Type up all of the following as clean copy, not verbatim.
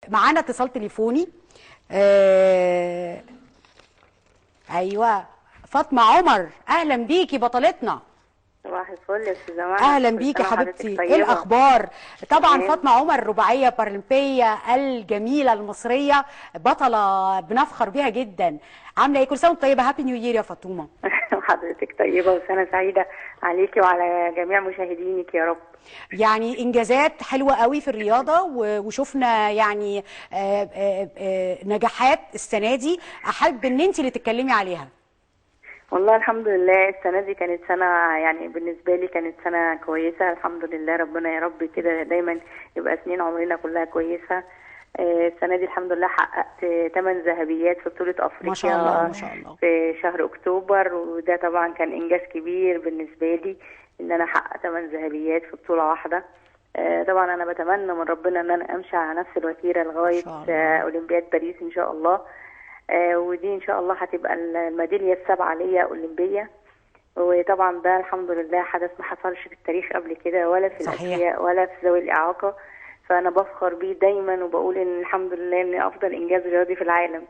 معانا اتصال تليفوني. ايوه، فاطمه عمر، اهلا بيكي بطلتنا. صباح الفل يا استاذه مها. اهلا بيكي حبيبتي، ايه الاخبار؟ طبعا فاطمه عمر رباعيه بارالمبيه الجميله المصريه، بطله بنفخر بيها جدا. عامله ايه؟ كل سنه وانت طيبه، هابي نيو يير يا فاطمه. وحضرتك طيبه وسنه سعيده عليكي وعلى جميع مشاهدينك يا رب. يعني انجازات حلوه قوي في الرياضه وشفنا يعني نجاحات السنه دي، احب ان انت اللي تتكلمي عليها. والله الحمد لله السنه دي كانت سنه، يعني بالنسبه لي كانت سنه كويسه الحمد لله. ربنا يا رب كده دايما يبقى سنين عمرنا كلها كويسه. السنه دي الحمد لله حققت 8 ذهبيات في بطوله افريقيا ما شاء الله ما شاء الله في شهر اكتوبر، وده طبعا كان انجاز كبير بالنسبه لي ان انا احقق 8 ذهبيات في بطوله واحده. طبعا انا بتمنى من ربنا ان انا امشي على نفس الوتيره لغايه اولمبياد باريس ان شاء الله. ودي ان شاء الله هتبقى الميداليه السابعه ليا اولمبيه، وطبعا ده الحمد لله حدث ما حصلش في التاريخ قبل كده ولا في الاشياء ولا في ذوي الاعاقه، فانا بفخر بيه دايما وبقول ان الحمد لله ان افضل انجاز رياضي في العالم.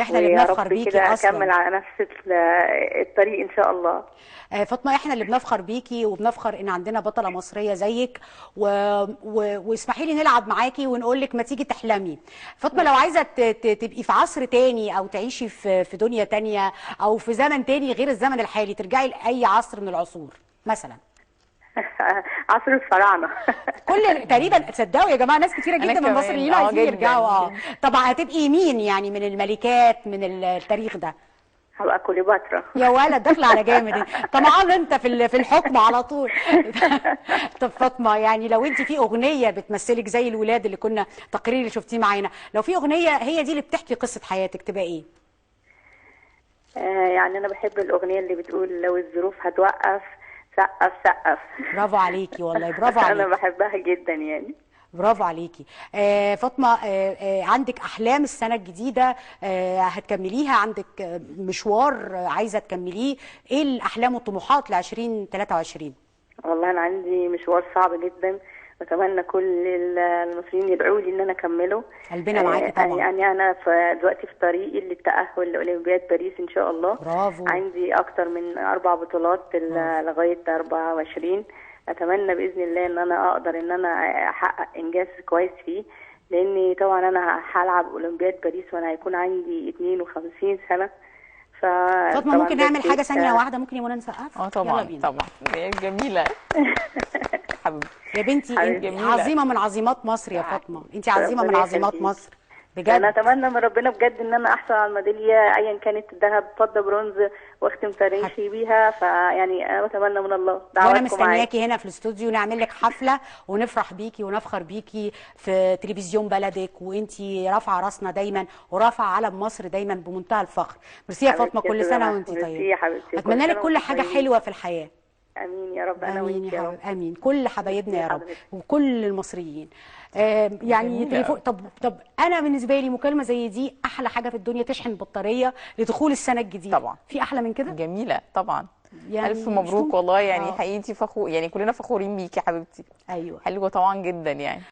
احنا اللي بنفخر بيكي كده اصلا، اكمل على نفس الطريق ان شاء الله. فاطمه احنا اللي بنفخر بيكي وبنفخر ان عندنا بطله مصريه زيك واسمحي لي نلعب معاكي ونقول لك ما تيجي تحلمي. فاطمه لو عايزه تبقي في عصر تاني او تعيشي في دنيا تانيه او في زمن تاني غير الزمن الحالي، ترجعي لاي عصر من العصور مثلا؟ عصر الفراعنه. كل تقريبا، تصدقوا يا جماعه ناس كتيره جدا من المصريين عايزين يرجعوا. طبعا هتبقي مين يعني من الملكات من التاريخ ده؟ هبقى كليوباترا. يا ولد داخله على جامد، طمعان انت في الحكم على طول. طب فاطمه، يعني لو انت في اغنيه بتمثلك زي الولاد اللي كنا تقرير اللي شفتيه معانا، لو في اغنيه هي دي اللي بتحكي قصه حياتك، تبقى ايه؟ يعني انا بحب الاغنيه اللي بتقول لو الظروف هتوقف سقف سقف. برافو عليك والله، برافو عليك. انا بحبها جدا يعني. برافو عليكي. فاطمه، عندك احلام السنه الجديده هتكمليها؟ عندك مشوار عايزه تكمليه؟ ايه الاحلام والطموحات ل 2023؟ والله انا عندي مشوار صعب جدا، واتمنى كل المصريين يدعوا لي ان انا اكمله. قلبنا معاكي طبعا. يعني انا دلوقتي في طريقي للتاهل لاولمبياد باريس ان شاء الله. برافو. عندي اكتر من 4 بطولات لغايه 24. اتمنى باذن الله ان انا اقدر ان انا احقق انجاز كويس فيه، لاني طبعا انا هلعب اولمبياد باريس وانا هيكون عندي 52 سنه. فاطمه ممكن نعمل حاجه ثانيه واحده؟ ممكن يا منى نسقف؟ طبعا طبعا، جميله. حبيبتي يا بنتي، عظيمه من عظيمات مصر يا فاطمه، انت عظيمه من عظيمات مصر بجد. انا اتمنى من ربنا بجد ان انا احصل على الميداليه ايا كانت، ذهب فضه برونز، واختم تاريخي بيها. فيعني انا بتمنى من الله دعواتكم وانا مستنياكي هنا في الاستوديو نعمل لك حفله ونفرح بيكي ونفخر بيكي في تلفزيون بلدك، وانتي رافعه راسنا دايما ورافعه علم مصر دايما بمنتهى الفخر. ميرسي يا فاطمه، كل سنه وانتي طيبه. اتمنى لك كل حاجه حلوه في الحياه. امين يا رب. انا وانت يا رب. امين. كل حبايبنا يا رب وكل المصريين. يعني تليفون. طب انا بالنسبه لي مكالمه زي دي احلى حاجه في الدنيا، تشحن بطاريه لدخول السنه الجديده. طبعا. في احلى من كده؟ جميله طبعا. يعني الف مبروك والله، يعني حقيقي فخور، يعني كلنا فخورين بيكي يا حبيبتي. ايوه حلوه طبعا جدا يعني.